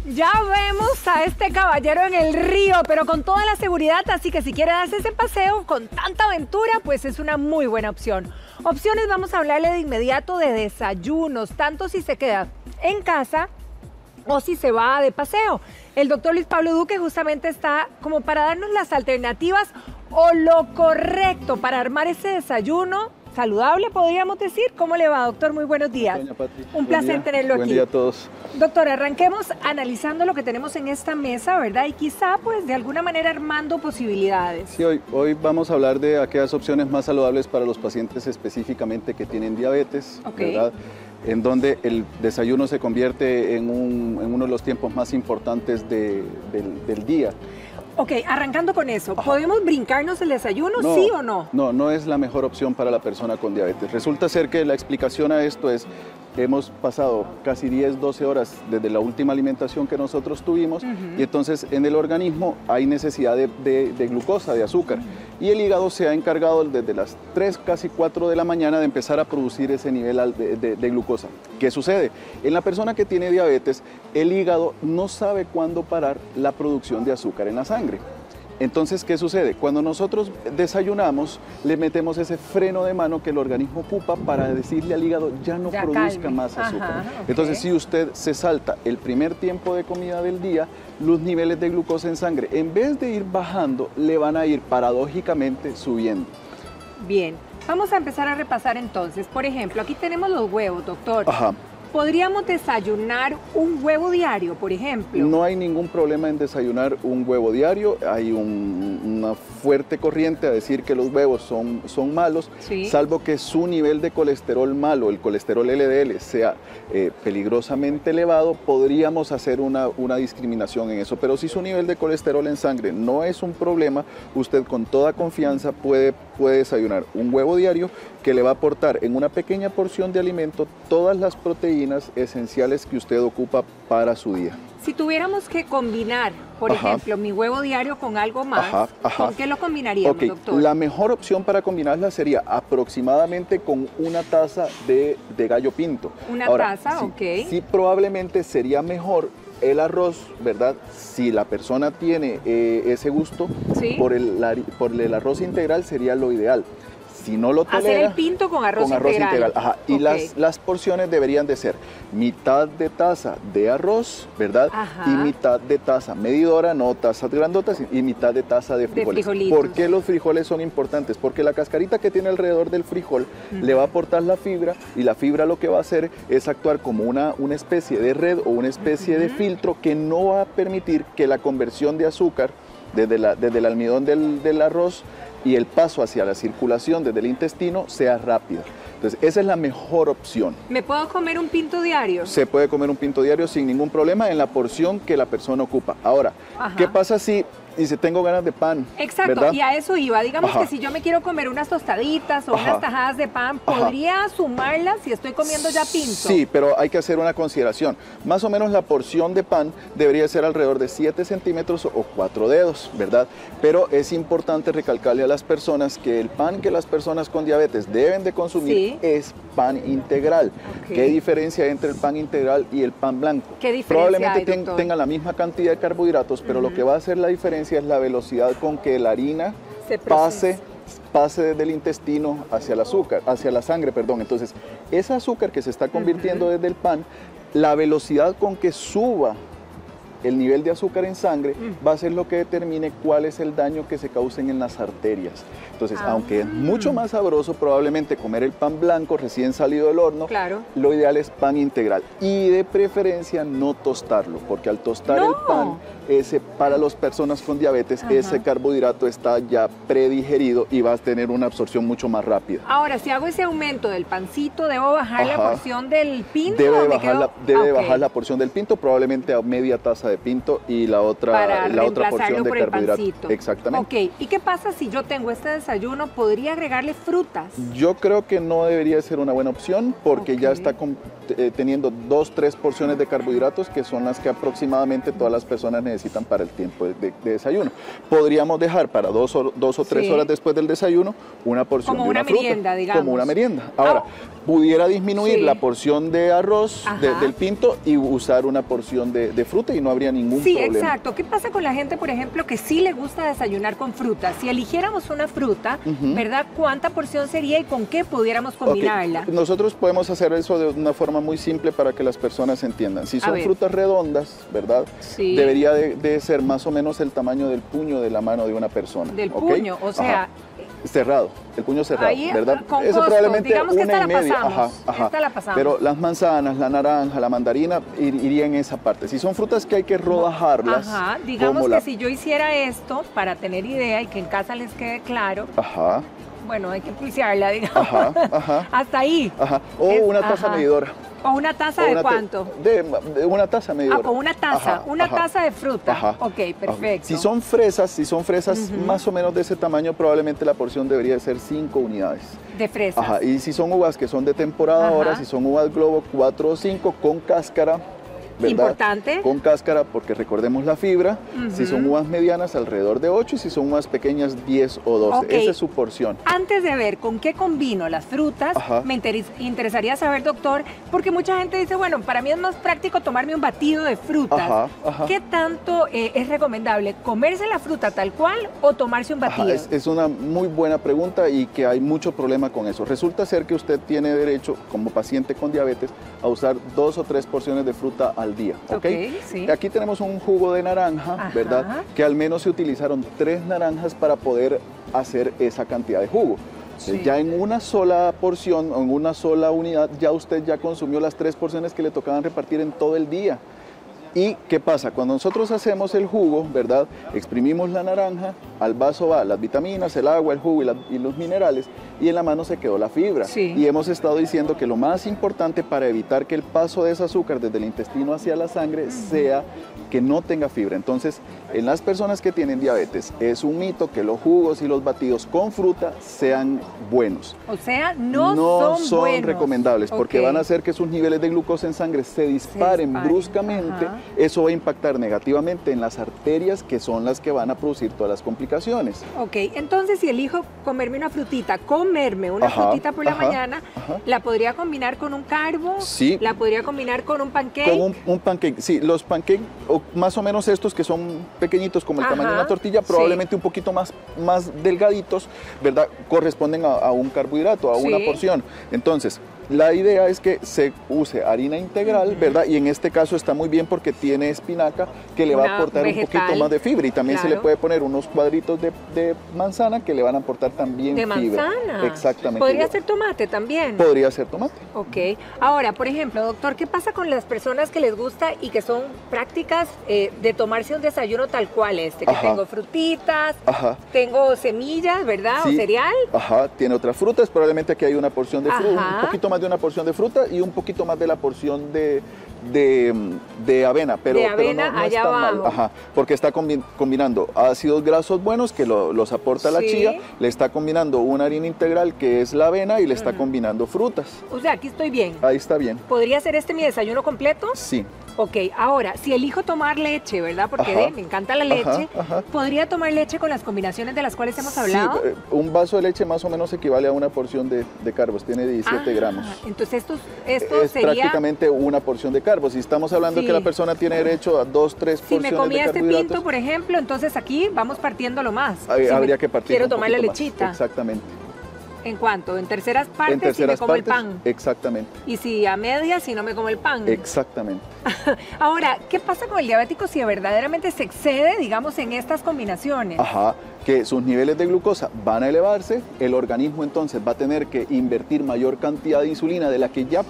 Ya vemos a este caballero en el río, pero con toda la seguridad, así que si quiere darse ese paseo con tanta aventura, pues es una muy buena opción. Opciones, vamos a hablarle de inmediato de desayunos, tanto si se queda en casa o si se va de paseo. El doctor Luis Pablo Duque justamente está como para darnos las alternativas o lo correcto para armar ese desayuno saludable, podríamos decir. ¿Cómo le va, doctor? Muy buenos días. Doña Patri, un placer tenerlo aquí. Buen día a todos. Doctor, arranquemos analizando lo que tenemos en esta mesa, ¿verdad? Y quizá, pues, de alguna manera armando posibilidades. Sí, hoy vamos a hablar de aquellas opciones más saludables para los pacientes específicamente que tienen diabetes, ¿verdad? En donde el desayuno se convierte en uno de los tiempos más importantes del día. Ok, arrancando con eso, ¿podemos brincarnos el desayuno, no, sí o no? No, no es la mejor opción para la persona con diabetes. Resulta ser que la explicación a esto es que hemos pasado casi 10, 12 horas desde la última alimentación que nosotros tuvimos y entonces en el organismo hay necesidad de glucosa, de azúcar. Y el hígado se ha encargado desde las 3, casi 4 de la mañana de empezar a producir ese nivel de glucosa. ¿Qué sucede? En la persona que tiene diabetes, el hígado no sabe cuándo parar la producción de azúcar en la sangre. Entonces, ¿qué sucede? Cuando nosotros desayunamos, le metemos ese freno de mano que el organismo ocupa para decirle al hígado, ya no produzca más azúcar. Entonces, si usted se salta el primer tiempo de comida del día, los niveles de glucosa en sangre, en vez de ir bajando, le van a ir paradójicamente subiendo. Bien, vamos a empezar a repasar entonces. Por ejemplo, aquí tenemos los huevos, doctor. ¿Podríamos desayunar un huevo diario, por ejemplo? No hay ningún problema en desayunar un huevo diario. Hay una fuerte corriente a decir que los huevos son malos, salvo que su nivel de colesterol malo, el colesterol LDL, sea peligrosamente elevado, podríamos hacer una discriminación en eso. Pero si su nivel de colesterol en sangre no es un problema, usted con toda confianza puede desayunar un huevo diario que le va a aportar en una pequeña porción de alimento todas las proteínas esenciales que usted ocupa para su día. Si tuviéramos que combinar, por ejemplo, mi huevo diario con algo más, ¿con qué lo combinaríamos, doctor? La mejor opción para combinarla sería aproximadamente con una taza de gallo pinto. ¿Una taza? Sí, probablemente sería mejor el arroz, ¿verdad? Si la persona tiene ese gusto, por el arroz integral sería lo ideal. Si no lo tolera, hacer el pinto con arroz integral. Y las porciones deberían de ser mitad de taza de arroz, ¿verdad? Y mitad de taza medidora, no tazas grandotas, y mitad de taza de frijoles. ¿Por qué los frijoles son importantes? Porque la cascarita que tiene alrededor del frijol le va a aportar la fibra, y la fibra lo que va a hacer es actuar como una especie de red o una especie de filtro que no va a permitir que la conversión de azúcar desde el almidón del arroz y el paso hacia la circulación desde el intestino sea rápido. Entonces, esa es la mejor opción. ¿Me puedo comer un pinto diario? Se puede comer un pinto diario sin ningún problema en la porción que la persona ocupa. Ahora, ¿qué pasa si tengo ganas de pan? Exacto, ¿verdad? Y a eso iba. Digamos que si yo me quiero comer unas tostaditas o unas tajadas de pan, ¿podría sumarlas si estoy comiendo ya pinto? Sí, pero hay que hacer una consideración. Más o menos la porción de pan debería ser alrededor de 7 centímetros o 4 dedos, ¿verdad? Pero es importante recalcarle a las personas que el pan que las personas con diabetes deben de consumir es pan integral. ¿Qué diferencia hay entre el pan integral y el pan blanco? ¿Qué diferencia Probablemente tenga la misma cantidad de carbohidratos, pero lo que va a hacer la diferencia es la velocidad con que la harina pase desde el intestino hacia el azúcar, hacia la sangre, perdón. Entonces, ese azúcar que se está convirtiendo desde el pan, la velocidad con que suba el nivel de azúcar en sangre va a ser lo que determine cuál es el daño que se causen en las arterias. Entonces, aunque es mucho más sabroso probablemente comer el pan blanco recién salido del horno, lo ideal es pan integral. Y de preferencia no tostarlo, porque al tostar el pan, para las personas con diabetes, ese carbohidrato está ya predigerido y vas a tener una absorción mucho más rápida. Ahora, si hago ese aumento del pancito, ¿debo bajar la porción del pinto? Debe bajar la porción del pinto, probablemente a media taza de pinto y la otra porción de carbohidrato. Exactamente. Ok, ¿y qué pasa si yo tengo este desayuno? ¿Podría agregarle frutas? Yo creo que no debería ser una buena opción porque ya está teniendo 2, 3 porciones de carbohidratos que son las que aproximadamente todas las personas necesitan para el tiempo de desayuno. Podríamos dejar para 2 o 3 horas después del desayuno una porción como de una fruta. Merienda, digamos. Como una merienda. Ahora, pudiera disminuir la porción de arroz del pinto y usar una porción de fruta y no habría habría ningún Sí, problema. exacto. ¿Qué pasa con la gente, por ejemplo, que sí le gusta desayunar con fruta? Si eligiéramos una fruta, ¿verdad? ¿Cuánta porción sería y con qué pudiéramos combinarla? Okay. Nosotros podemos hacer eso de una forma muy simple para que las personas entiendan. Si son frutas redondas, ¿verdad? Sí. Debería de ser más o menos el tamaño del puño de la mano de una persona. Del puño, o sea... Ajá. Cerrado, el puño cerrado, ahí, ¿verdad? Con eso costo, probablemente digamos que una esta y la media. pasamos. Ajá. Esta la pasamos. Pero las manzanas, la naranja, la mandarina iría en esa parte. Si son frutas que hay que rodajarlas. Ajá, digamos que si yo hiciera esto, para tener idea y que en casa les quede claro. Ajá. Bueno, hay que pulsearla, digamos. Ajá. Hasta ahí. Ajá. O una taza medidora. ¿O una taza de cuánto? De una taza medidora. Con una taza, taza de fruta. Ajá. Ok, perfecto. Si son fresas más o menos de ese tamaño, probablemente la porción debería ser 5 unidades. De fresas. Ajá. Y si son uvas que son de temporada ahora, si son uvas globo, 4 o 5 con cáscara. ¿Verdad? Importante. Con cáscara, porque recordemos la fibra. Si son uvas medianas, alrededor de 8, y si son uvas pequeñas, 10 o 12. Okay. Esa es su porción. Antes de ver con qué combino las frutas, me interesaría saber, doctor, porque mucha gente dice, bueno, para mí es más práctico tomarme un batido de frutas. ¿Qué tanto es recomendable? ¿Comerse la fruta tal cual o tomarse un batido? Es una muy buena pregunta y que hay mucho problema con eso. Resulta ser que usted tiene derecho, como paciente con diabetes, a usar 2 o 3 porciones de fruta al día, ¿ok? Sí. Aquí tenemos un jugo de naranja, ¿verdad? Que al menos se utilizaron 3 naranjas para poder hacer esa cantidad de jugo. Sí. Ya en una sola porción, o en una sola unidad, ya usted ya consumió las 3 porciones que le tocaban repartir en todo el día. ¿Y qué pasa? Cuando nosotros hacemos el jugo, ¿verdad? Exprimimos la naranja, al vaso va las vitaminas, el agua, el jugo y los minerales, y en la mano se quedó la fibra. Y hemos estado diciendo que lo más importante para evitar que el paso de ese azúcar desde el intestino hacia la sangre sea que no tenga fibra. Entonces, en las personas que tienen diabetes, es un mito que los jugos y los batidos con fruta sean buenos. O sea, no son buenos. Recomendables, porque van a hacer que sus niveles de glucosa en sangre se disparen bruscamente. Eso va a impactar negativamente en las arterias, que son las que van a producir todas las complicaciones. Ok, entonces si elijo comerme una frutita frutita por la mañana, ¿la podría combinar con un carbo? Sí. ¿La podría combinar con un pancake? Con un pancake, sí. Los pancakes, más o menos estos que son pequeñitos como el tamaño de una tortilla, probablemente un poquito más delgaditos, ¿verdad? Corresponden a un carbohidrato, a una porción. Entonces, la idea es que se use harina integral, ¿verdad? Y en este caso está muy bien porque tiene espinaca que le va a aportar un poquito más de fibra. Y también se le puede poner unos cuadritos de manzana que le van a aportar también fibra. ¿De manzana? Exactamente. ¿Podría ser tomate también? Podría ser tomate. Ok. Ahora, por ejemplo, doctor, ¿qué pasa con las personas que les gusta y que son prácticas de tomarse un desayuno tal cual que tengo frutitas, tengo semillas, ¿verdad? O cereal. Tiene otras frutas. Probablemente aquí hay una porción de fruta, un poquito más de una porción de fruta y un poquito más de la porción de avena, pero no está mal, porque está combinando ácidos grasos buenos que los aporta la chía, le está combinando una harina integral que es la avena y le está combinando frutas. O sea, aquí estoy bien. Ahí está bien. ¿Podría ser mi desayuno completo? Sí. Ok, ahora, si elijo tomar leche, ¿verdad? Porque me encanta la leche, ¿podría tomar leche con las combinaciones de las cuales hemos hablado? Sí, un vaso de leche más o menos equivale a una porción de carbos, tiene 17 gramos. Entonces esto es sería prácticamente una porción de carbos. Si estamos hablando que la persona tiene derecho a 2, 3 porciones de carbohidratos. Si me comía pinto, por ejemplo, entonces aquí vamos partiéndolo más. Habría que partir. Quiero tomar la lechita. Más. Exactamente. ¿En cuánto? ¿En terceras partes si me como el pan? Exactamente. ¿Y si a medias si no me como el pan? Exactamente. Ahora, ¿qué pasa con el diabético si verdaderamente se excede, digamos, en estas combinaciones? Que sus niveles de glucosa van a elevarse, el organismo entonces va a tener que invertir mayor cantidad de insulina de la que ya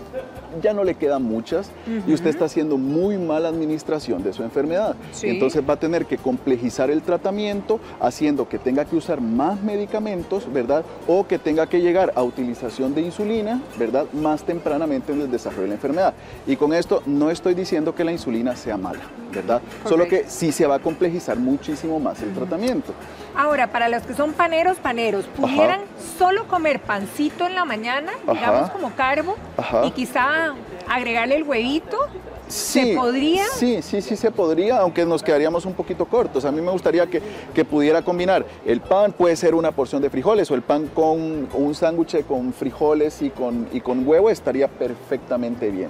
no le quedan muchas y usted está haciendo muy mala administración de su enfermedad. Entonces va a tener que complejizar el tratamiento haciendo que tenga que usar más medicamentos, ¿verdad? O que tenga que llegar a utilización de insulina, ¿verdad? Más tempranamente en el desarrollo de la enfermedad. Y con esto no estoy diciendo que la insulina sea mala, ¿verdad? Solo que sí se va a complejizar muchísimo más el tratamiento. Ahora, para los que son paneros, ¿pudieran solo comer pancito en la mañana, digamos como carbo, y quizá agregarle el huevito? Sí, ¿se podría? Sí, se podría, aunque nos quedaríamos un poquito cortos. A mí me gustaría que pudiera combinar. El pan puede ser una porción de frijoles o el pan con un sándwich con frijoles y con huevo estaría perfectamente bien.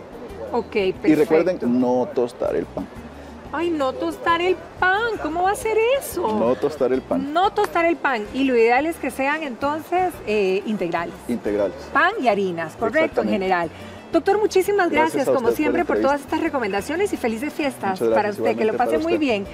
Ok, perfecto. Y recuerden no tostar el pan. Ay, no tostar el pan, ¿cómo va a ser eso? No tostar el pan. No tostar el pan. Y lo ideal es que sean entonces integrales. Integrales. Pan y harinas, correcto, en general. Doctor, muchísimas gracias como siempre, por todas estas recomendaciones y felices fiestas para usted, que lo pase muy bien.